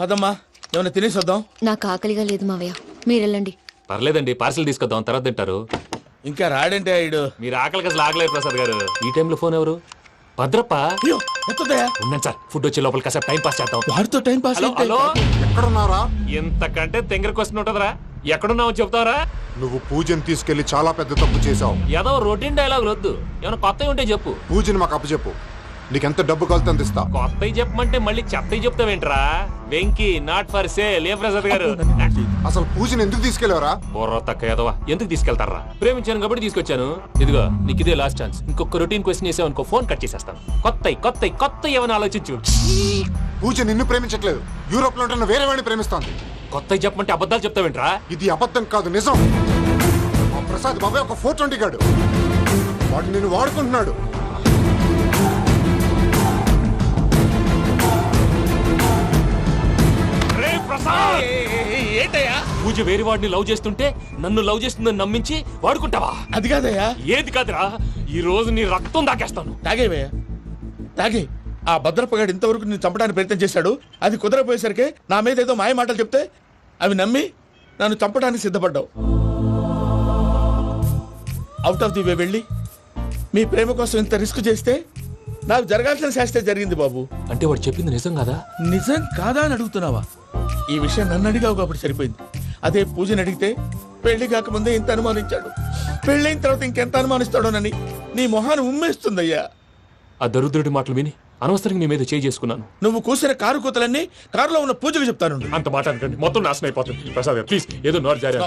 అదమ్మా ఏమైనా తినేసి వద్దాం. నాకు ఆకలిగా లేదు మావయ్య, మీరు వెళ్ళండి. పర్లేదండి, పార్సిల్ తీసుకొద్దాం, తర్వాత తింటారు. ఇంకా రాడంటే ఆయుడు. మీరు ఆకలికి అసలు ఆగలేదు ప్రసాద్ గారు. ఈ టైంలో ఫోన్ ఎవరు? భద్రప్ప. అయ్యో ఎత్తదయ్యా. ఉన్నాను సార్, ఫుడ్ వచ్చే లోపల కాసేపు టైం పాస్ చేద్దాం. వాడితో టైం పాస్. హలో, ఎక్కడున్నారా? ఇంతకంటే తెంగర క్వశ్చన్ ఉంటుందిరా. ఎక్కడున్నావు చెప్తావరా? నువ్వు పూజని తీసుకెళ్లి చాలా పెద్ద తప్పు చేశావు. ఏదో రొటీన్ డైలాగ్ వద్దు, ఏమైనా కొత్తవి ఉంటే చెప్పు. పూజని మాకు అప్పచెప్పు, నీకెంత డబ్బు కలితే అందిస్తా. కొత్తవి చెప్పమంటే మళ్ళీ చెత్తవి చెప్తావేంట్రా? Venky not for sale. ఏ ప్రసాద్ గారు, అసలు పూజని ఎందుకు తీసుకెళ్లేవరా? బొర్ర తక్క ఏదవా, ఎందుకు తీసుకెళ్తారా? ప్రేమించాను కాబట్టి తీసుకొచ్చాను. ఇదిగో నీకు ఇదే లాస్ట్ ఛాన్స్. ఇంకొక రొటీన్ క్వశ్చన్ చేసావు అనుకో, ఫోన్ కట్ చేసేస్తాను. కొత్త ఏమైనా ఆలోచించు. పూజ నిన్ను ప్రేమించట్లేదు, యూరోప్ లో ఉంటున్న వేరే వాడిని ప్రేమిస్తోంది. కొత్తవి చెప్పమంటే అబద్ధాలు చెప్తావేంట్రా? ఇది అబద్ధం కాదు, నిజం. మా ప్రసాద్ బాబాయ్ ఒక 420 గాడు, వాడు నిన్ను వాడుకుంటున్నాడు. ఏంటయ్యా? పూజ వేరే వాడిని లవ్ చేస్తుంటే నన్ను లవ్ చేస్తుందని నమ్మించి వాడుకుంటావా? అది కాదయ్యా. ఏది కాదురా, ఈ రోజు నీ రక్తం దాకేస్తాను. తాగేవయ్యా, తాగే. ఆ భద్రపగాడు ఇంతవరకు నేను చంపడానికి ప్రయత్నం చేశాడు. అది కుదరపోయేసరికి నా మీద ఏదో మాయ మాటలు చెప్తే అవి నమ్మి నన్ను చంపడానికి సిద్ధపడ్డావు. అవుట్ ఆఫ్ ది వే వెళ్ళి మీ ప్రేమ కోసం ఇంత రిస్క్ చేస్తే నాకు జరగాల్సిన శాస్త్రే జరిగింది బాబు. అంటే వాడు చెప్పింది నిజం కదా? నిజం కాదా అని అడుగుతున్నావా? ఈ విషయం నన్ను అడిగావు కాబట్టి సరిపోయింది. అదే పూజని అడిగితే పెళ్లి కాకముందే ఇంత అనుమానించాడు, పెళ్ళైన తర్వాత ఇంకెంత అనుమానిస్తాడోనని నీ మొహాన్ని ఉమ్మేస్తుందయ్యా. ఆ దరిద్రుడి మాటలు విని అనవసరంగా నీ మీద చేయి చేసుకున్నాను. నువ్వు కూసిన కారు కూతలన్నీ కారులో ఉన్న పూజకు చెప్తాను. అంత మాట అనకండి, మొత్తం నాశనం అయిపోతుంది. ప్రసాద్ గారు ప్లీజ్, ఏదో నోరు జారీ.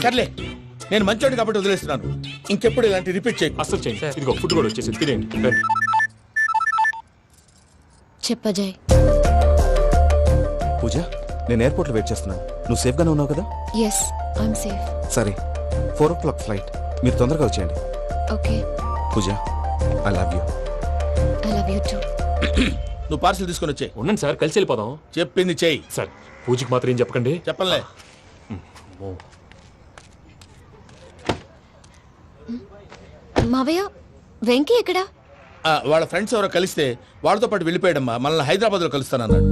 సర్లే, నేను మంచోడి కాబట్టి వదిలేస్తున్నాను. ఇంకెప్పుడు ఇలాంటి రిపీట్ చేయి. అస్సలు చేయండి. ఇదిగో ఫుడ్ కూడా వచ్చేసి తినేయండి. రండి. చెప్పజాయ్. పూజ, నేను ఎయిర్పోర్ట్లో వెయిట్ చేస్తున్నాను. నువ్వు సేఫ్గానే ఉన్నావు కదా? Yes, I'm safe. సరే, 4 o'clock ఫ్లైట్. మీరు తొందరగా వచ్చేయండి. Okay. Pooja, I love you. I love you too. నువ్వు పార్సల్ తీసుకొని వచ్చే. ఉండండి సార్, కలిసి వెళ్ళిపోదాం. చెప్పింది చెయ్యి. సార్, పూజకి మాత్రం ఏం చెప్పకండి. చెప్పలే. మావయ్య, వెంకీ ఎక్కడా? వాళ్ళ ఫ్రెండ్స్ ఎవరో కలిస్తే వాళ్ళతో పాటు వెళ్ళిపోయాడమ్మా. మనల్ని హైదరాబాద్ లో కలుస్తానన్నాడు.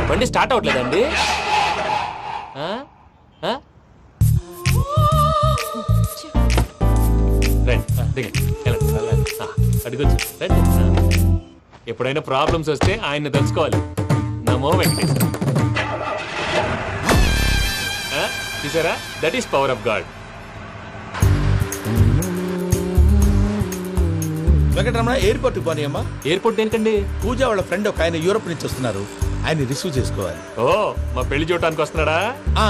బండి స్టార్ట్ అవ్వట్లేదండి. అడుగొచ్చు. రండి. ఎప్పుడైనా ప్రాబ్లమ్స్ వస్తే ఆయన్ని తెలుసుకోవాలి. నమో వెంకటేశ్వర. చూసారా, that is power of God. Venkataramana, airport పోనీ అమ్మా. ఎయిర్పోర్ట్ దేనికండి? పూజ వాళ్ళ ఫ్రెండ్ ఒక ఆయన యూరోప్ నుంచి వస్తున్నారు, ఆయన రిసీవ్ చేసుకోవాలి. ఓ, మా పెళ్లి చూడటానికి వస్తున్నాడా?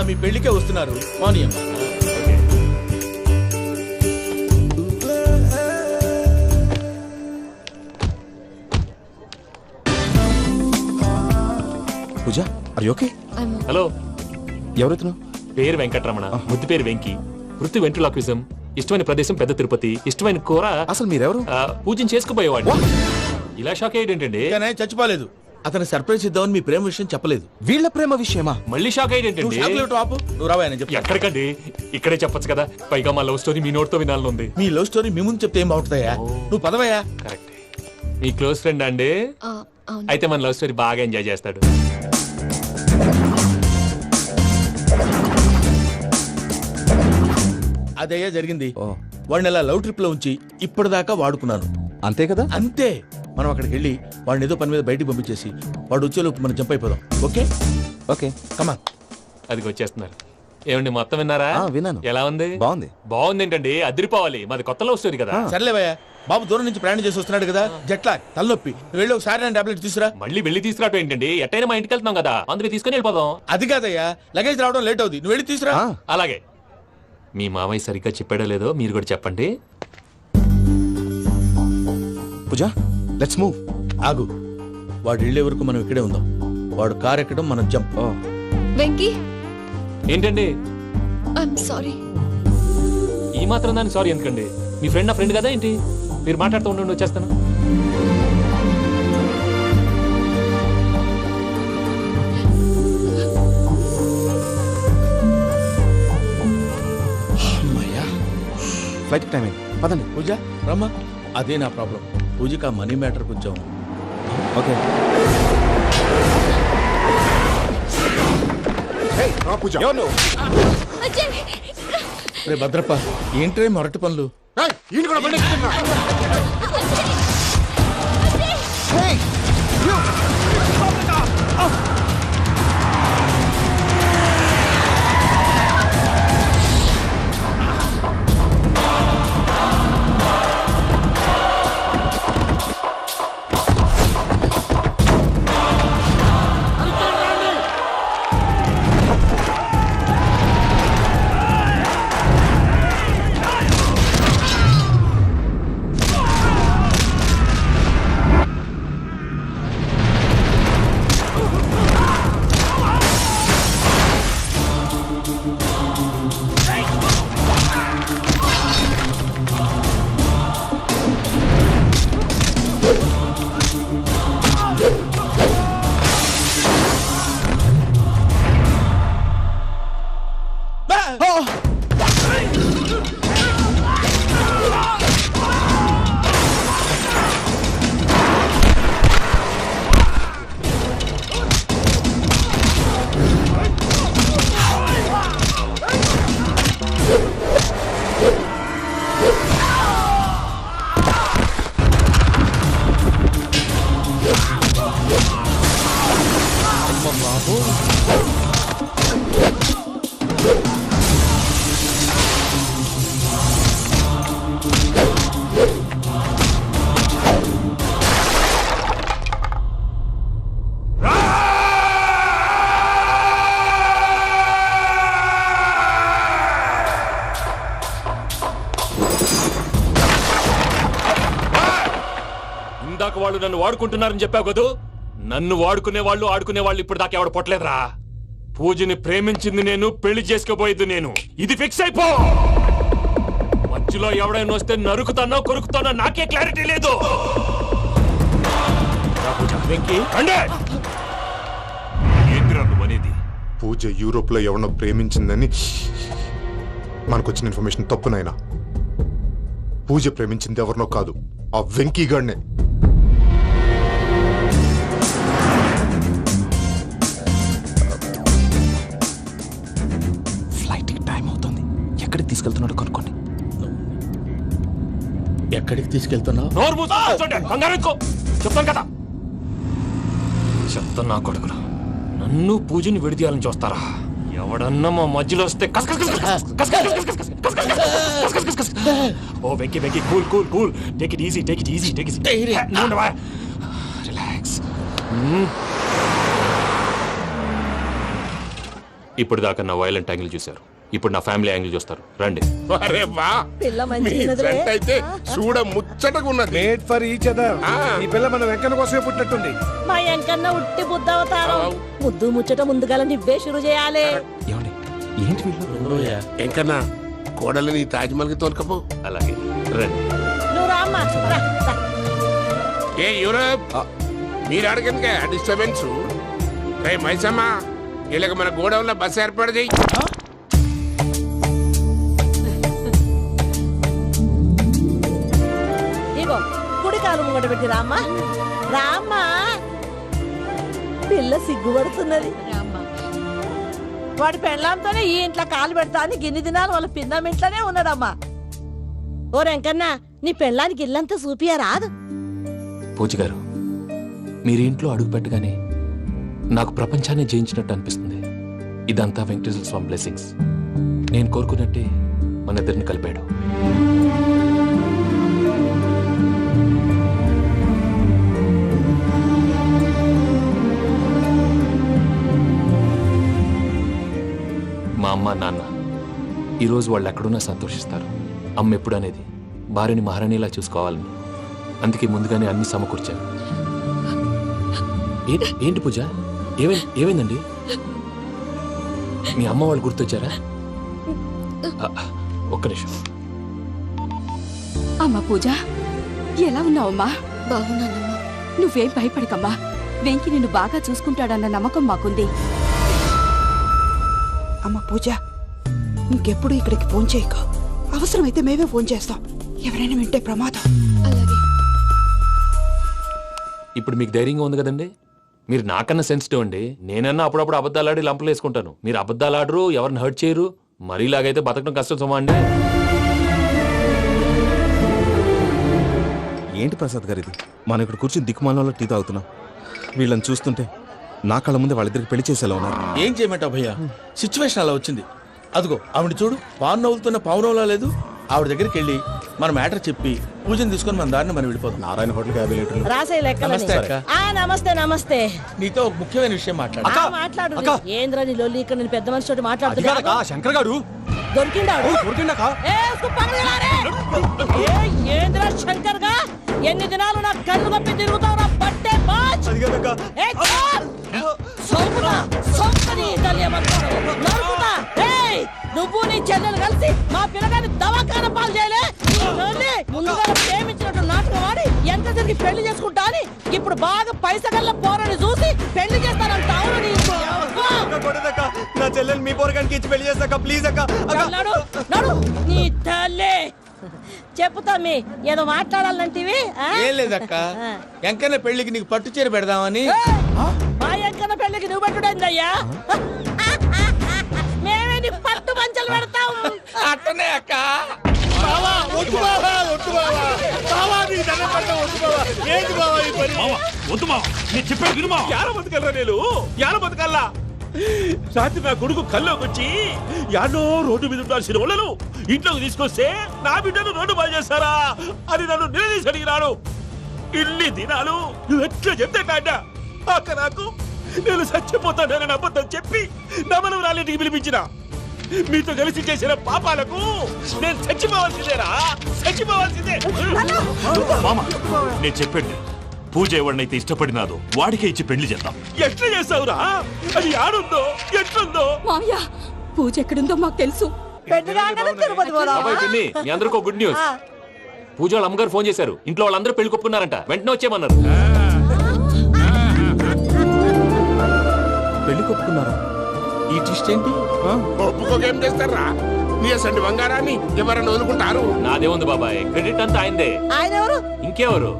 మీ పెళ్లికే వస్తున్నారు. పోనీ అమ్మా. పూజ, ఆర్ యు ఓకే? హలో, ఎవరైతున్నా? పేరు వెంకటరమణ, ముద్దు పేరు వెంకి, వృత్తి వెంట్రులాక్విజం, ఇష్టమైన ప్రదేశం పెద్ద తిరుపతి, ఇష్టమైన కూర. అసలు మీరెవరు? పూజను చేసుకుపోయేవాడు. ఇలా షాక్ అయ్యేటండి. చచ్చిపోలేదు. అతను సర్ప్రైజ్ ఇద్దామని మీ ప్రేమ విషయం చెప్పలేదు. వీళ్ళ ప్రేమ విషయమా? మళ్ళీ షాక్ అయ్యేటండి. నువ్వు రావా అని చెప్పి. ఎక్కడికండి, ఇక్కడే చెప్పొచ్చు కదా. పైగా మా లవ్ స్టోరీ మీ నోట్తో వినాలని ఉంది. మీ లవ్ స్టోరీ మీ ముందు చెప్తే ఏం బాగుంటుందయ్యా? నువ్వు పదవయ్యా. కరెక్ట్. మీ క్లోజ్ ఫ్రెండ్ అండి? అయితే మన లవ్ స్టోరీ బాగా ఎంజాయ్ చేస్తాడు. అదయ్యా జరిగింది. వాడిని అలా లవ్ ట్రిప్ లో ఉంచి ఇప్పటిదాకా వాడుకున్నాను. అంతే కదా? అంతే. మనం అక్కడికి వెళ్ళి వాడిని ఏదో పని మీద బయటికి పంపించేసి వాడు వచ్చేలోపు మనం జంప్ అయిపోదాం. ఓకే ఓకే, కమాన్. అది వచ్చేస్తున్నారు. ఏమండి, మొత్తం విన్నారా? విన్నాను. ఎలా ఉంది? బాగుంది. బాగుంది ఏంటండి, అదిరిపోవాలి. మాది కొత్త లవ్ స్టోరీ కదా. సర్లేవయ్యా, బాబు దూరం నుంచి ప్రయాణం చేసి వస్తున్నాడు కదా, జట్లా తలనొప్పి. వెళ్ళి ఒకసారి టాబ్లెట్ తీసుకురా. మళ్ళీ వెళ్ళి తీసుకురావటం ఏంటండి? ఎట్టైనా మా ఇంటికి వెళ్తున్నాం కదా, అందుకే తీసుకుని వెళ్ళిపోదాం. అది కాదయ్యా, లగేజ్ రావడం లేట్ అవుతుంది. నువ్వు వెళ్ళి తీసుకురా. అలాగే. మీ మామయ్య సరిగ్గా చెప్పాడో లేదో మీరు కూడా చెప్పండి. పూజ, లెట్స్ మూవ్. ఆగు, వాడు వెళ్ళే వరకు మనం ఇక్కడే ఉందాం. వాడు కార్ ఎక్కడం, మనం జంప్. వెంకీ, ఏంటండి? I'm sorry. ఈ మాత్రం దానికి సారీ ఎందుకండి? మీ ఫ్రెండ్ నా ఫ్రెండ్ కదా ఏంటి? మీరు మాట్లాడుతూ ఉండండి, వచ్చేస్తాను. ఫ్లైట్ టైం అయింది పదండి. పూజ రమ్మా. అదే నా ప్రాబ్లం. పూజకి ఆ మనీ మ్యాటర్ కొంచెం. ఓకే. హే, రా పూజ. ఎవరు నువ్వు? అజయ్ రే భద్రప్ప, ఏంట్రే మొరటి పనులు? ఏయ్, ఈయన కూడా బండి ఎక్కుతున్నా. Hey! You! ఇందాక వాళ్ళు నన్ను వాడుకుంటున్నారని చెప్పావు కదూ. నన్ను వాడుకునే వాళ్ళు ఇప్పుడు దాకా ఎవడ పొట్టలేదురా. పూజని ప్రేమించింది నేను, పెళ్లి చేసుకోబోయేది నేను. ఇది ఫిక్స్ అయిపో. మధ్యలో ఎవడైనా వస్తే నరుకుతానో కొరుకుతానో నాకే క్లారిటీ లేదు. వెంకీ, ఏంటిరా నువ్వనేది? పూజ యూరోప్ లో ఎవరినో ప్రేమించిందని మనకొచ్చిన ఇన్ఫర్మేషన్ తప్పు నాయనా. పూజ ప్రేమించింది ఎవరినో కాదు, ఆ వెంకీ గాడినే. ఫ్లైట్ టైం అవుతుంది. ఎక్కడికి తీసుకెళ్తున్నాడో కనుక్కోండి. ఎక్కడికి తీసుకెళ్తున్నావు? నోరు మూసుకొని కూర్చోండి. కంగారు ఎందుకు? చెప్తాను కదా. చెప్తాను నా కొడుకులు. నన్ను పూజని విడిదీయాలని చూస్తారా? ఎవడన్నా మా మధ్యలో వస్తే కస్ కస్ కస్ కస్ కస్ కస్ కస్ కస్ కస్ కస్ కస్ కస్ కస్ కస్. ఓ Venky Venky, cool cool cool. Take it easy, take it easy, take it easy. Relax. ఇప్పుడు దాకా నా వైలెంట్ యాంగిల్ చూశారు. ఇప్పుడు నా ఫ్యామిలీ యాంగిల్ చూస్తారు. రండి. అరే వా, పిల్ల మీ మంచిగున్నదిలే. జంట అయితే చూడ ముచ్చటగా ఉన్నది. Made for each other. ఈ పిల్ల మన వెంకన్న కోసమే పుట్టినట్టుంది. మా ఎంకన్నా ఉట్టి బుద్ధవతారం. ముద్దు ముచ్చట ముందుగాల నువ్వే షురు చేయాలి. ఏమండి ఏంటి వీళ్ళు? ఎంకన్నా కోడలిని తాజ్మహల్ కి తోలుకపో. అలాగే రండి. నువ్వు రామ్మా, రా, రా. ఏ యూరప్, మీరు అడగనుక డిస్టర్బెన్స్. రే మైసమ్మ, ఇలాగ మన గోడౌన్ లో బస్సు ఏర్పాటు చేయి. ఇగో కుడి కాలు ముంగట పెట్టి రామ్మా, రామ్మా. పిల్ల సిగ్గుపడుతున్నది. వాడి పెళ్ళాంతోనే ఈ ఇంట్లో కాలు పెడతా అని గిన్ని దినాలు వాళ్ళ పిన్నం ఇంట్లోనే ఉన్నాడమ్మా. ఓ వెంకన్నా, నీ పెళ్ళానికి ఇల్లంతా చూపియా రాదు. పూజ గారు, మీరు ఇంట్లో అడుగు పెట్టగానే నాకు ప్రపంచాన్ని జయించినట్టు అనిపిస్తుంది. ఇదంతా వెంకటేశ్వర స్వామి బ్లెస్సింగ్స్. నేను కోరుకున్నట్టే మన ఇద్దరిని కలిపాడు. మా అమ్మ నాన్న ఈరోజు వాళ్ళు ఎక్కడున్నా సంతోషిస్తారు. అమ్మ ఎప్పుడు అనేది భార్యని మహారాణిలా చూసుకోవాలని. అందుకే ముందుగానే అన్ని సమకూర్చాను. ఏంటి పూజ, ఏమైందండి? మీ అమ్మ వాళ్ళు గుర్తొచ్చారా? ఒక్క నిమిషం. అమ్మా పూజ, ఎలా ఉన్నావమ్మా? బాగున్నానమ్మా. నువ్వేం భయపడకమ్మా. వెంకి నిన్ను బాగా చూసుకుంటాడన్న నమ్మకం మాకుంది. అమ్మ పూజ, ఇంకెప్పుడు ఇక్కడికి ఫోన్ చేయకు. అవసరమైతే మేమే ఫోన్ చేస్తాం. ఎవరైనా వింటే ప్రమాదం. అలాగే. ఇప్పుడు మీకు ధైర్యంగా ఉంది కదండి. మీరు నాకన్నా సెన్సిటివ్ అండి. నేనన్నా అప్పుడప్పుడు అబద్ధాలాడి లంపలు వేసుకుంటాను. మీరు అబద్ధాలు ఆడరు, ఎవరిని హర్ట్ చేయరు. మరీలాగైతే బతకడం కష్టం సుమా అండి. ఏంటి ప్రసాద్ గారు ఇది? మనం ఇక్కడ కూర్చుని దిక్కుమాలలో టీ తాగుతున్నాం. వీళ్ళని చూస్తుంటే నా కళ్ళ ముందే వాళ్ళిద్దరికి పెళ్లి చేసేలా ఉన్నారు. ఏం చేయమంటావు భయ్యా, సిచ్యువేషన్ అలా వచ్చింది. అదిగో ఆవిడ చూడు, పాను నవ్వుతున్న పావునవ్వులా లేదు. ఆవిడ దగ్గరికి వెళ్ళి మన మ్యాటర్ చెప్పి పూజను తీసుకొని మన దారిని మనం వెళ్ళిపోతాం. నారాయణ హోటల్కి 50 లీటర్లు. రాసే లెక్కలని. నమస్తే అక్క. నమస్తే నమస్తే. నీతో ఒక ముఖ్యమైన విషయం మాట్లాడు. మాట్లాడు. ఏంద్రా నీ లొల్లి? ఇక్కడ నేను పెద్ద మనిషి తోటి మాట్లాడుతున్నా. శంకర్ గారు దొరికిందాడు. ఏంద్రా శంకర్ గా? ఎన్ని దినాలు నా కళ్ళు కప్పి తిరుగుతావు నా పట్టే బాచ్. నువ్వు నీ చెల్లెలు కలిసి మా పిల్లగాని దవాఖాన పాలు చేయలే. ముందుగా ప్రేమించినట్టు నాటకం ఆడి ఎంత తిరిగి పెళ్లి చేసుకుంటా అని ఇప్పుడు బాగా పైసగల్ల పోరని చూసి పెళ్లి చేస్తానంటావు. నా చెల్లెలు మీ పోరగానికి ఇచ్చి పెళ్లి చేస్తాక ప్లీజ్ అక్క. నడు నీ తల్లి. చెప్పుతా మీ ఏదో మాట్లాడాలంటివి. ఏం లేదక్క, ఎంకన్న పెళ్లికి నీకు పట్టు చీర పెడదామని. మా ఎంకన్న పెళ్లికి నువ్వు పెట్టుడైందయ్యా? మేమే నీ పట్టు పంచలు పెడతాం. అట్టనే అక్క. రాత్రి నా కొడుకు కల్లోకి వచ్చి యాడో రోడ్డు మీద ఉండాల్సిన వాళ్ళను ఇంట్లోకి తీసుకొస్తే నా బిడ్డను రోడ్డు బాగా చేస్తారా అని నన్ను నిలదీసి అడిగినాడు. ఇన్ని దినాలు నువ్వు ఎట్లా చెప్తే కాడ అక్క నాకు నేను చచ్చిపోతానని అబద్ధం చెప్పి నమ్మను రాలేటికి పిలిపించిన. మీతో కలిసి చేసిన పాపాలకు నేను చచ్చిపోవాల్సిందేరా, చచ్చిపోవాల్సిందే. మామ నేను చెప్పండి, పూజ ఎవరినైతే ఇష్టపడినాదో వాడికే ఇచ్చి పెళ్లి చేద్దాం. ఎట్లా చేస్తావురా? అది ఆడుందో ఎట్లుందో. మామయ్య పూజ ఎక్కడుందో మాకు తెలుసు. తిరుపతి బాబాయ్ పిన్ని, మీ అందరికీ గుడ్ న్యూస్. పూజ వాళ్ళ అమ్మగారు ఫోన్ చేశారు. ఇంట్లో వాళ్ళందరూ పెళ్లి కొప్పుకున్నారంట. వెంటనే వచ్చేయమన్నారు. పెళ్లి కొప్పుకున్నారా? ఈ ట్విస్ట్ ఏంటి? ఒప్పుకోకేం చేస్తారా? నీ అసంటి బంగారాన్ని ఎవరన్నా వదులుకుంటారు? నాదేముంది బాబాయ్, క్రెడిట్ అంతా ఆయనదే. ఆయన ఎవరు? ఇంకెవరు?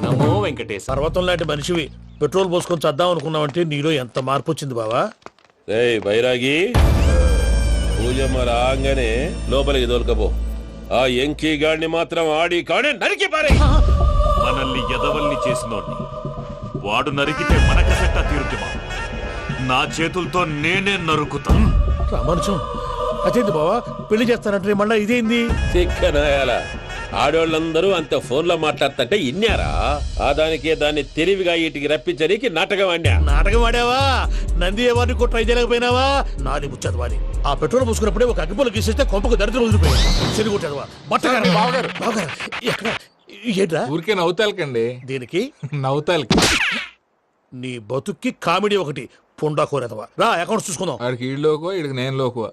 నమో వెంకటేశ్. పర్వతం లాంటి మనిషివి పెట్రోల్ పోసుకొని చద్దాం అనుకున్నావంటే నీలో ఎంత మార్పు వచ్చింది బావా. బైరాగి పూజమ్మ రాగానే లోపలికి దొరకపో. ఆ ఎంకీ గాడిని మాత్రం ఆడి కాడే నరికి పారే. మనల్ని ఎదవల్ని చేసినోడ్ని వాడు నరికితే మనకసెట్టా తీరుతుమా? నా చేతులతో నేనే నరుకుతా. రామనుషం అదేంది బావా, పెళ్లి చేస్తానంటే మళ్ళా ఇదేంది? చిక్కనాయాల ఆడోళ్ళందరూ అంత ఫోన్ లో మాట్లాడుతుంటే ఇన్నారా? ఆ దానికే దాన్ని తెలివిగా వీటికి రప్పించడానికి నాటకం ఆడా. నాటకం ఆడావా? నంది ఎవరిని కూడా ట్రై చేయలేకపోయినావా? నాది ముచ్చదు వాడి. ఆ పెట్రోల్ పోసుకున్నప్పుడే ఒక అగ్గిపోలు గీసేస్తే కొంపకు దరిద్రం వదిలిపోయాయి. చెరుగుంటాడువా బట్టగారు బావగారు బావగారు ఎక్కడ ఏంట్రా? ఊరికే నవ్వుతాలకండి. దీనికి నవ్వుతాలకి నీ బతుక్కి కామెడీ ఒకటి పుండా కోరేదవా. రా అకౌంట్స్ చూసుకుందాం. ఆడికి ఈడు లోకువ, ఈడికి నేను లోకువ.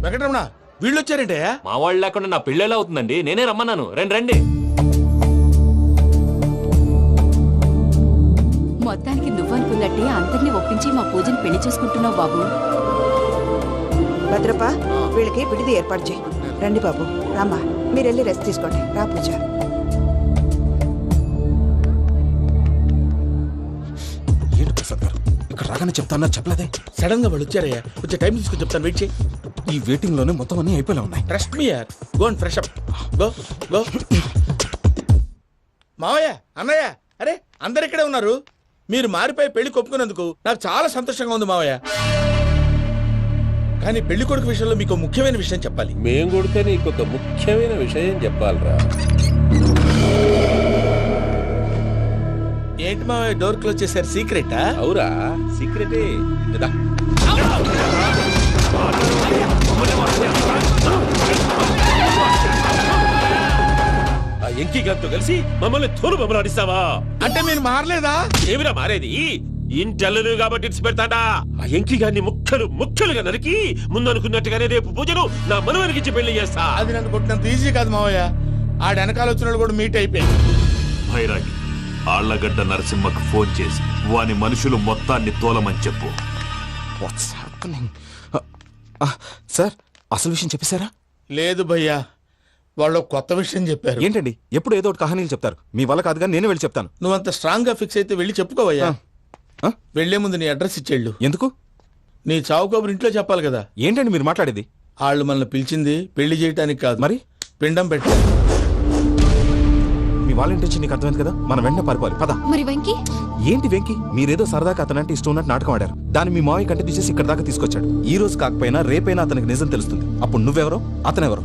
వెంకటరమణ వీళ్ళు వచ్చారంటే మా వాళ్ళు లేకుండా నా పెళ్ళేలా అవుతుందండి? నేనే రమ్మన్నాను. రండి రండి. మొత్తానికి నువ్వనుకున్నట్టే అందరినీ ఒప్పించి మా పూజని పెళ్లి చేసుకుంటున్నావు బాబు. భద్రప్ప వీళ్ళకి విడిది ఏర్పాటు చేయి. రండి బాబు, రామ్మా మీరు వెళ్ళి రెస్ట్ తీసుకోండి. రా పూజ. ఏంటి ప్రసాద్ గారు ఇక్కడ రాగానే చెప్తాన్నా చెప్పలేదే? సడన్ గా వాళ్ళు వచ్చారయ్యా, కొంచెం టైం తీసుకొని చెప్తాను, వెయిట్ చేయి. ఈ వెయిటింగ్ లోనే మొత్తం అన్ని అయిపోయినా ఉన్నాయి. ట్రస్ట్ మీ యార్, go and fresh up. Go go. మావయ్య, అన్నయ్య, అరే అందరు ఇక్కడే ఉన్నారు. మీరు మారిపోయి పెళ్లి కొప్పుకున్నందుకు నాకు చాలా సంతోషంగా ఉంది మావయ్య. కానీ పెళ్లి కొడుకు విషయంలో మీకు ముఖ్యమైన విషయం చెప్పాలి. మేం కొడుక నీకు ఒక ముఖ్యమైన విషయం చెప్పాలరా. ఏంటి మావయ్య డోర్ క్లోజ్ చేశారు? సీక్రెటా? అవురా, సీక్రెటే. కలిసి మమ్మల్ని తోలు బొమ్మలాడిస్తావా? అంటే మీరు మారలేదా? ఏమిరా మారేది? ఇంటల్లును కాబట్టి ఇడిచి పెడతాడా? ఆ ఎంకి గారిని ముక్కలుగా నరికి ముందు అనుకున్నట్టుగానే రేపు పూజను నా మనవనికిచ్చి పెళ్లి చేస్తా. అది నన్ను కొట్టినంత ఈజీ కాదు మావయ్య. ఆడ వెనకాల వచ్చిన వాళ్ళు కూడా మీట్ అయిపోయింది. భైరాగి ఆళ్లగడ్డ నరసింహకు ఫోన్ చేసి వాని మనుషులు మొత్తాన్ని తోలమని చెప్పు. What's happening? సార్ అసలు విషయం చెప్పేశారా? లేదు భయ్యా, వాళ్ళు కొత్త విషయం చెప్పారు. ఏంటండి ఎప్పుడు ఏదో ఒకటి కహానీలు చెప్తారు. మీ వల్ల కాదుగా నేనే వెళ్ళి చెప్తాను. నువ్వంత స్ట్రాంగ్ గా ఫిక్స్ అయితే వెళ్ళి చెప్పుకోవయ్యా. వెళ్లే ముందు నీ అడ్రస్ ఇచ్చేళ్ళు. ఎందుకు? నీ చావు కబురు ఇంట్లో చెప్పాలి కదా. ఏంటండి మీరు మాట్లాడేది? వాళ్ళు మనల్ని పిలిచింది పెళ్లి చేయటానికి కాదు, మరి పిండం పెట్టారు. మీ వాళ్ళ ఇంటి నీకు అర్థమైంది కదా, మనం వెంటనే పారిపోవాలి. పద. మరి వెంకీ? ఏంటి వెంకి? మీరేదో సరదాగా అతనంటే ఇష్టం ఉన్నట్టు నాటకం ఆడారు. దాన్ని మీ మావయ్య కంటిన్యూ చేసి ఇక్కడ దాకా తీసుకొచ్చాడు. ఈ రోజు కాకపోయినా రేపైనా అతనికి నిజం తెలుస్తుంది. అప్పుడు నువ్వెవరో అతనెవరో.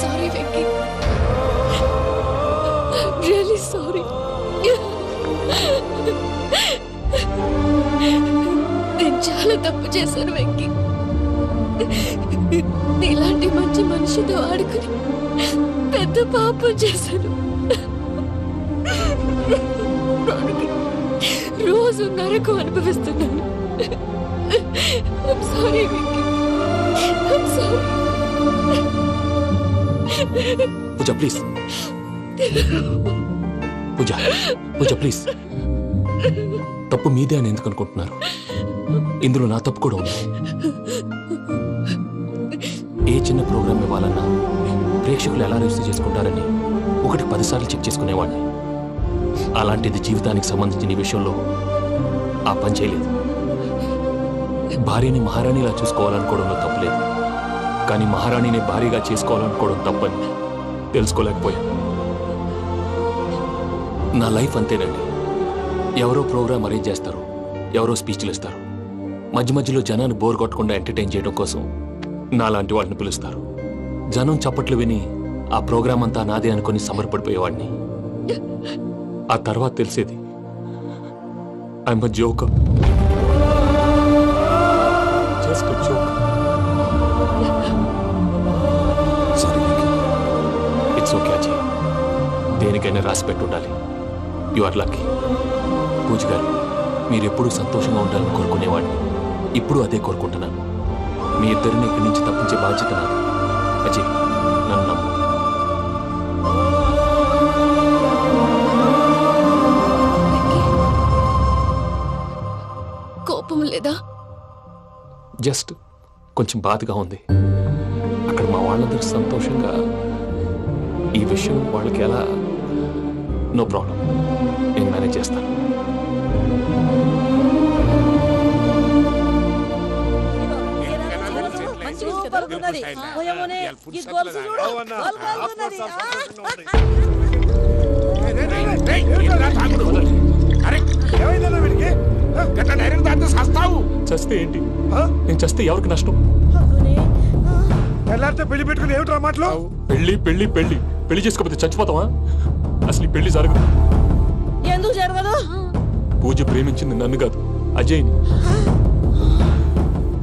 Sorry Venky, really sorry. నేను చాలా తప్పు చేశాను వెంకీ. నీలాంటి మంచి మనిషితో ఆడుకుని పెద్ద పాపం చేశాను. రోజు నరకం అనుభవిస్తున్నాను. Sorry Venky, sorry. Pooja please, Pooja please. తప్పు మీదే అని ఎందుకు అనుకుంటున్నారు? ఇందులో నా తప్పు కూడా ఉంది. ఏ చిన్న ప్రోగ్రామ్ ఇవ్వాలన్నా ప్రేక్షకులు ఎలా రిసీవ్ చేసుకుంటారని 1-10 సార్లు చెక్ చేసుకునేవాడిని. అలాంటిది జీవితానికి సంబంధించిన ఈ విషయంలో ఆ పని చేయలేదు. భార్యని మహారాణిలా చూసుకోవాలనుకోవడంలో తప్పులేదు, కానీ మహారాణిని భారీగా చేసుకోవాలనుకోవడం తప్పని తెలుసుకోలేకపోయాను. నా లైఫ్ అంతేనండి. ఎవరో ప్రోగ్రామ్ అరేంజ్ చేస్తారు, ఎవరో స్పీచ్లు ఇస్తారు. మధ్య మధ్యలో జనాన్ని బోర్ కొట్టకుండా ఎంటర్టైన్ చేయడం కోసం నాలాంటి వాడిని పిలుస్తారు. జనం చప్పట్లు విని ఆ ప్రోగ్రామ్ అంతా నాదే అనుకుని సమర్పడిపోయేవాడిని. ఆ తర్వాత తెలిసేది I'm a joker, just a joker. It's okay Ajay, దేనికైనా రాసి పెట్టుండాలి. You are lucky. Pooja garu, మీరు ఎప్పుడూ సంతోషంగా ఉండాలని కోరుకునేవాడిని. ఇప్పుడు అదే కోరుకుంటున్నాను. మీ ఇద్దరిని ఇక్కడి నుంచి తప్పించే బాధ్యత నాది. అజయ్, నన్ను నమ్ము. కోపం లేదా? జస్ట్ కొంచెం బాధగా ఉంది. అక్కడ మా వాళ్ళందరూ సంతోషంగా ఈ విషయం వాళ్ళకి ఎలా. నో ప్రాబ్లం, నేను మేనేజ్ చేస్తాను. సూపర్ ఉన్నది. ఓయమ్మోనే, ఈ గొలుసు చూడు. గొలుసు ఉన్నది. చస్తే ఏంటి? నేను చస్తే ఎవరికి నష్టం? తెల్లారితే పెళ్లి పెట్టుకుని ఏమిట్రా మాటలు? పెళ్లి పెళ్లి పెళ్లి పెళ్లి చేసుకోకపోతే చచ్చిపోతావా? అసలు ఈ పెళ్లి జరగదు. ఎందుకు జరగదు? పూజ ప్రేమించింది నన్ను కాదు, అజయ్ని.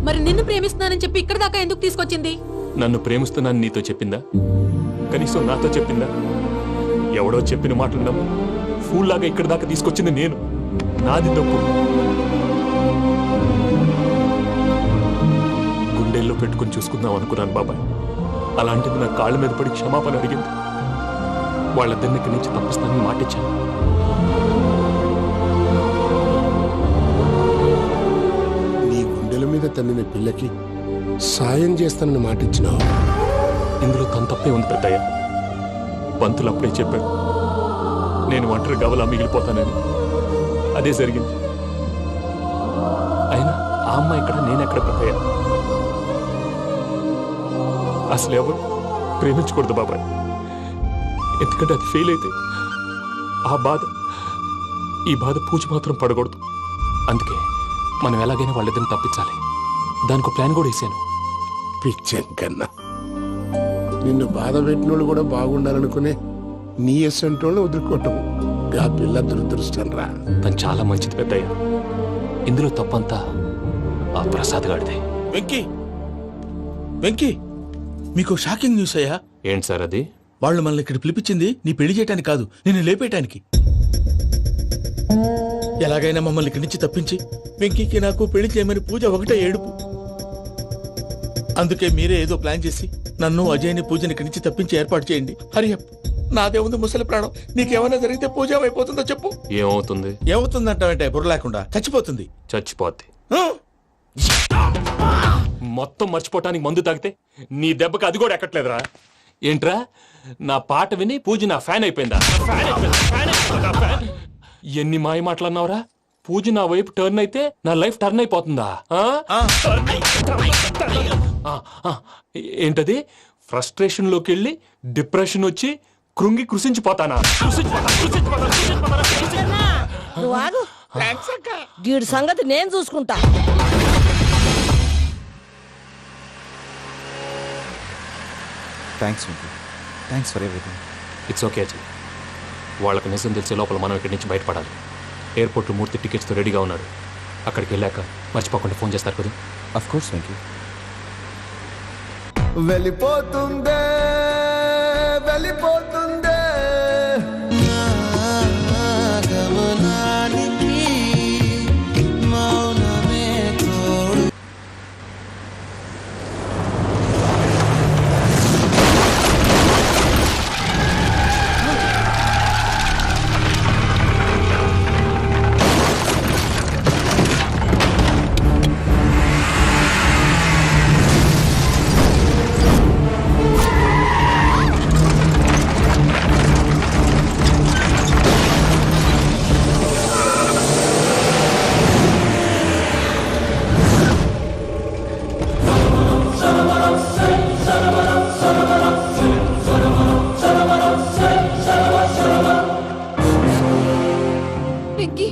మరి నిన్ను ప్రేమిస్తున్నానని చెప్పి ఇక్కడ దాకా ఎందుకు తీసుకొచ్చింది? నన్ను ప్రేమిస్తున్నాను నీతో చెప్పిందా? కనీసం నాతో చెప్పిందా? ఎవడో చెప్పిన మాటలు నమ్ము ఫూల్ లాగా ఇక్కడ దాకా తీసుకొచ్చింది నేను. నాది తప్పు. గుండెల్లో పెట్టుకుని చూసుకుందాం అనుకున్నాను బాబాయ్. అలాంటిది నా కాళ్ళ మీద పడి క్షమాపణ అడిగింది. వాళ్ళిద్దరిని ఇక్కడి నుంచి తప్పిస్తానని మాటిచ్చాను. నీ గుండెల మీద తన్నిన పిల్లకి సాయం చేస్తానని మాటిచ్చినావు. ఇందులో తన తప్పే ఉంది పెద్దయ్య. పంతులు అప్పుడే చెప్పాడు నేను ఒంటరి గవలా మిగిలిపోతానని. అదే జరిగింది. అయినా ఆ అమ్మాయి ఎక్కడ, నేనెక్కడ పెద్దయ్య? అసలు ఎవరు ప్రేమించకూడదు బాబాయ్. ఎందుకంటే అది ఫెయిల్ అయితే ఈ బాధ పూజ మాత్రం పడకూడదు. అందుకే మనం ఎలాగైనా వాళ్ళిద్దరిని తప్పించాలి. దానికి ప్లాన్ కూడా వేసాను. పిచ్చం కన్నా నిన్ను బాధ పెట్టినోళ్ళు కూడా బాగుండాలనుకునే నీ ఎస్సంటోళ్ళని వదులుకోవటం ఆ పిల్ల దురదృష్టం రా. తను చాలా మంచిది పెద్దయ్య. ఇందులో తప్పంతా ఆ ప్రసాద్ గాడిదే. వెంకీ వెంకీ, మీకు షాకింగ్ న్యూస్ అయ్యా. ఏంటి సార్ అది? వాళ్ళు మనల్ని ఇక్కడ పిలిపించింది నీ పెళ్లి చేయటానికి కాదు, నిన్ను లేపేయటానికి. ఎలాగైనా మమ్మల్ని ఇక్కడి నుంచి తప్పించి వెంకీకి నాకు పెళ్లి చేయమని పూజ ఒకటే ఏడుపు. అందుకే మీరే ఏదో ప్లాన్ చేసి నన్ను అజయ్ని పూజని ఇక్కడి నుంచి తప్పించి ఏర్పాటు చేయండి. హరియప్, నాదే ఉంది ముసలి ప్రాణం. నీకేమైనా జరిగితే పూజ అయిపోతుందో చెప్పు. ఏమవుతుంది? ఏమవుతుందంటావంటే బుర్ర లేకుండా చచ్చిపోతుంది. చచ్చిపోద్ది. ఆ? మొత్తం మర్చిపోవటానికి మందు తాగితే నీ దెబ్బకి అది కూడా ఎక్కట్లేదురా. ఏంట్రా, నా పాట విని పూజ నా ఫ్యాన్ అయిపోయిందా? ఎన్ని మాయ మాటలన్నావురా? పూజ నా వైపు టర్న్ అయితే నా లైఫ్ టర్న్ అయిపోతుందా? ఏంటది? ఫ్రస్ట్రేషన్ లోకి వెళ్ళి డిప్రెషన్ వచ్చి కృంగి కృషించిపోతానా? నువ్వు ఆగు. వీడి సంగతి నేను చూసుకుంటా. Thanks Venky, thanks for everything. It's okay Ajay. వాళ్ళకి నిజం తెలిసే లోపల మనం ఇక్కడి నుంచి బయటపడాలి. ఎయిర్పోర్ట్లో మూర్తి టికెట్స్తో రెడీగా ఉన్నాడు. అక్కడికి వెళ్ళాక మర్చిపోకుండా ఫోన్ చేస్తారు కదా. Of course Venky. వెళ్ళిపోతుందే వెళ్ళిపోతుందే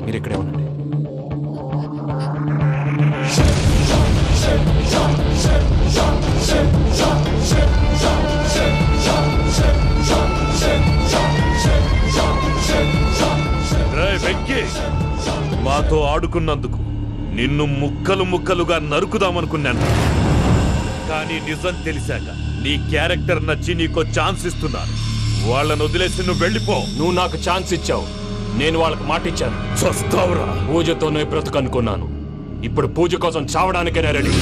మీరు ఇక్కడే ఉండండి. వెంకీ, మాతో ఆడుకున్నందుకు నిన్ను ముక్కలు ముక్కలుగా నరుకుదామనుకున్నాను. కానీ నిజం తెలిసాక నీ క్యారెక్టర్ నచ్చి నీకో ఛాన్స్ ఇస్తున్నాను. వాళ్ళను వదిలేసి నువ్వు వెళ్ళిపో. నువ్వు నాకు ఛాన్స్ ఇచ్చావు, నేను వాళ్ళకి మాట ఇచ్చాను. చస్తావురా. పూజతోనే బ్రతుకనుకున్నాను. ఇప్పుడు పూజ కోసం చావడానికైనా రెడీ.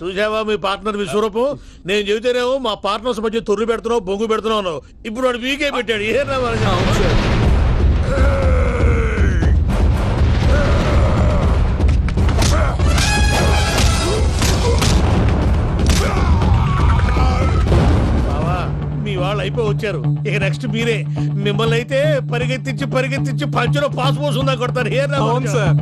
చూసావా మీ పార్ట్నర్ విశ్వరూపం? నేను చెబితేనేమో మా పార్ట్నర్స్ మధ్య తొర్రు పెడుతున్నావు, బొంగు పెడుతున్నావు. ఇప్పుడు వాడు వీకే పెట్టాడు. ఏ బావా, మీ వాళ్ళు అయిపోయి వచ్చారు. ఇక నెక్స్ట్ మీరే. మిమ్మల్ని అయితే పరిగెత్తించి పరిగెత్తించి పంచలో పాస్ పోసుందా కొడతారు. ఏ సార్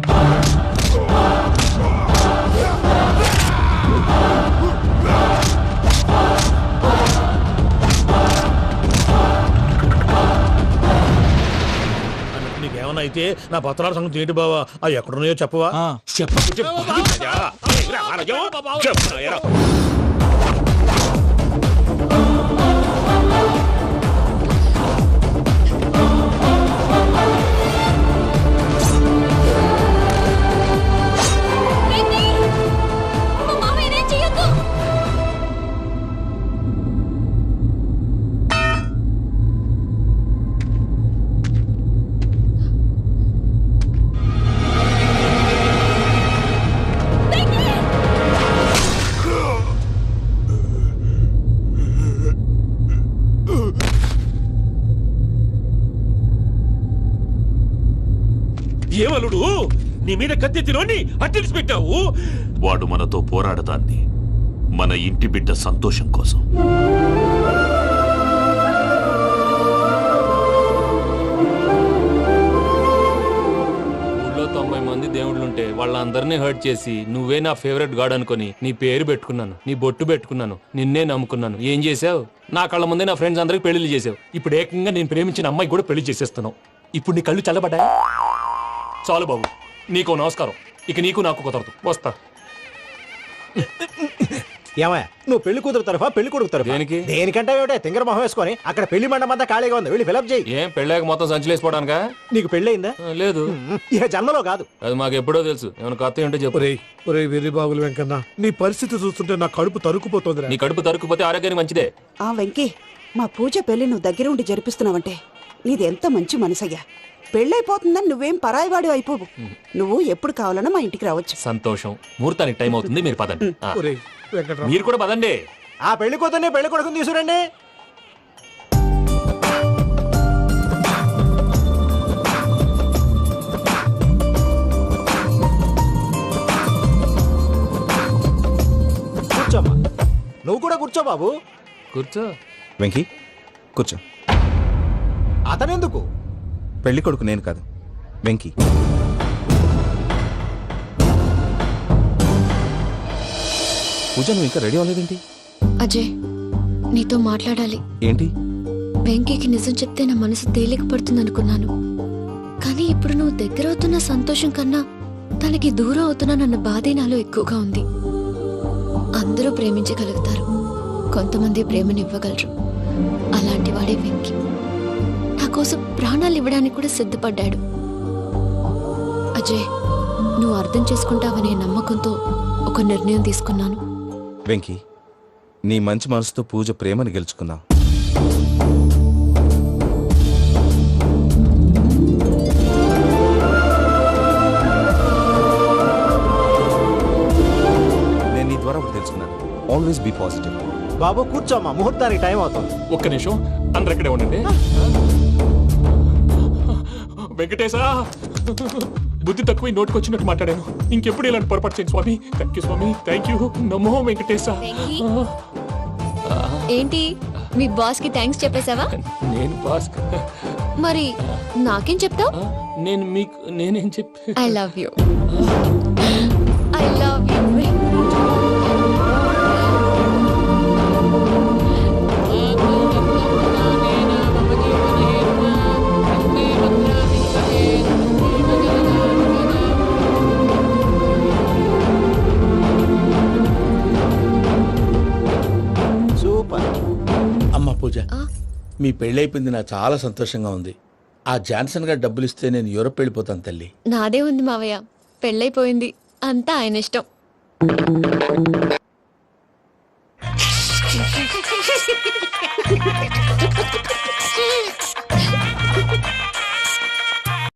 నీకేమన్నా అయితే నా పత్రాల సంగతి ఏంటి బావా? అవి ఎక్కడున్నాయో చెప్పవా? ఏమలుడు నీ మీద కత్తెత్తిలోని అట్టెలిసి పెట్టావు. వాడు మనతో పోరాడదాన్ని మన ఇంటి బిడ్డ సంతోషం కోసం. ఊళ్ళో 90 మంది దేవుళ్ళుంటే వాళ్ళందరినీ హర్ట్ చేసి నువ్వే నా ఫేవరెట్ గాడ్ అనుకుని నీ పేరు పెట్టుకున్నాను, నీ బొట్టు పెట్టుకున్నాను, నిన్నే నమ్ముకున్నాను. ఏం చేసావు? నా కళ్ళ ముందే నా ఫ్రెండ్స్ అందరికి పెళ్లి చేసావు. ఇప్పుడు ఏకంగా నేను ప్రేమించిన అమ్మాయి కూడా పెళ్లి చేసేస్తున్నావు. ఇప్పుడు నీ కళ్ళు చల్లబడ్డాయా? చాలు బాబు, నీకు నమస్కారం. ఇక నీకు నాకు కుదరదు. వస్తా. ఏమయ్య నువ్వు పెళ్లి కూతురు తరఫా పెళ్లి కొడుకు తరఫా? దేనికి? దేనికంటే ఏమిటే తింగర మొహం వేసుకొని అక్కడ పెళ్లి మండపం అంతా ఖాళీగా ఉంది, వెళ్ళి ఫిలప్ చేయి. ఏం పెళ్ళాక మొత్తం సంచలేసిపోవడానికా? నీకు పెళ్ళయిందా? లేదు. ఇక జన్మలో కాదు. అది మాకు ఎప్పుడో తెలుసు. ఏమైనా కొత్త ఉంటే చెప్పు. ఒరే వెర్రి బాబులు వెంకన్న, నీ పరిస్థితి చూస్తుంటే నా కడుపు తరుక్కుపోతుంది. నీ కడుపు తరుక్కుపోతే ఆరోగ్యానికి మంచిదే. ఆ వెంకీ, మా పూజ పెళ్లి నువ్వు దగ్గర ఉండి జరిపిస్తున్నావంటే నీది ఎంత మంచి మనసయ్యా. పెళ్ళైపోతుందని నువ్వేం పరాయివాడి అయిపోవు. నువ్వు ఎప్పుడు కావాలన్నా మా ఇంటికి రావచ్చు. సంతోషం. ముహూర్తానికి టైం అవుతుంది, మీరు పదండి. ఆ. వెంకట్రావు, మీరు కూడా పదండి. ఆ పెళ్లి కూతుర్ని పెళ్లి కొడుకుని తీసుకురండి. కూర్చోమ్మా. నువ్వు కూడా కూర్చో బాబు. కూర్చో. వెంకీ కూర్చో. అతనెందుకు? పెళ్లి కొడుకు నేను కాదు, వెంకీ. పూజ, నువ్వు ఇంకా రెడీ అవ్వలేదేంటి? అజయ్, నీతో మాట్లాడాలి. ఏంటి? వెంకీకి నిజం చెప్తే నా మనసు తేలిక పడుతుంది అనుకున్నాను. కానీ ఇప్పుడు నువ్వు దగ్గర అవుతున్న సంతోషం కన్నా తనకి దూరం అవుతున్నానన్న బాధే నాలో ఎక్కువగా ఉంది. అందరూ ప్రేమించగలుగుతారు, కొంతమంది ప్రేమనివ్వగలరు. అలాంటి వాడే వెంకీ. నా కోసం ప్రాణాలు ఇవ్వడానికి కూడా సిద్ధపడ్డాడు. అజయ్, నువ్వు అర్థం చేసుకుంటావనే నమ్మకంతో ఒక నిర్ణయం తీసుకున్నాను. వెంకీ, నీ మంచి మనసుతో పూజ ప్రేమని గెలుచుకున్నావు. నేను నీ ద్వారా ఒకటి తెలుసుకున్నాను. Always be positive. బాబు కూర్చోమ్మా, ముహూర్తానికి టైం అవుతుంది. ఒక్క నిమిషం, అందరు ఇక్కడే ఉండండి. వెంకటేశా, బుద్ధి తక్కువ నోటికొచ్చినట్టు మాట్లాడాను. ఇంకెప్పుడు ఇలాంటి పొరపాటు చేయండి Swami. Thank you Swami, thank you. నమో వెంకటేశా. ఏంటి, మీ బాస్ కి థ్యాంక్స్ చెప్పేశావా? నేను బాస్ మరి నాకేం చెప్తావు? నేను మీకు నేనేం చెప్పి I love you. I love you. Super. అమ్మ పూజ, మీ పెళ్ళైపోయింది, నాకు చాలా సంతోషంగా ఉంది. ఆ జాన్సన్ గారు డబ్బులు ఇస్తే నేను యూరప్ వెళ్ళిపోతాను తల్లి. నాదే ఉంది మావయ్య, పెళ్ళైపోయింది, అంతా ఆయన ఇష్టం.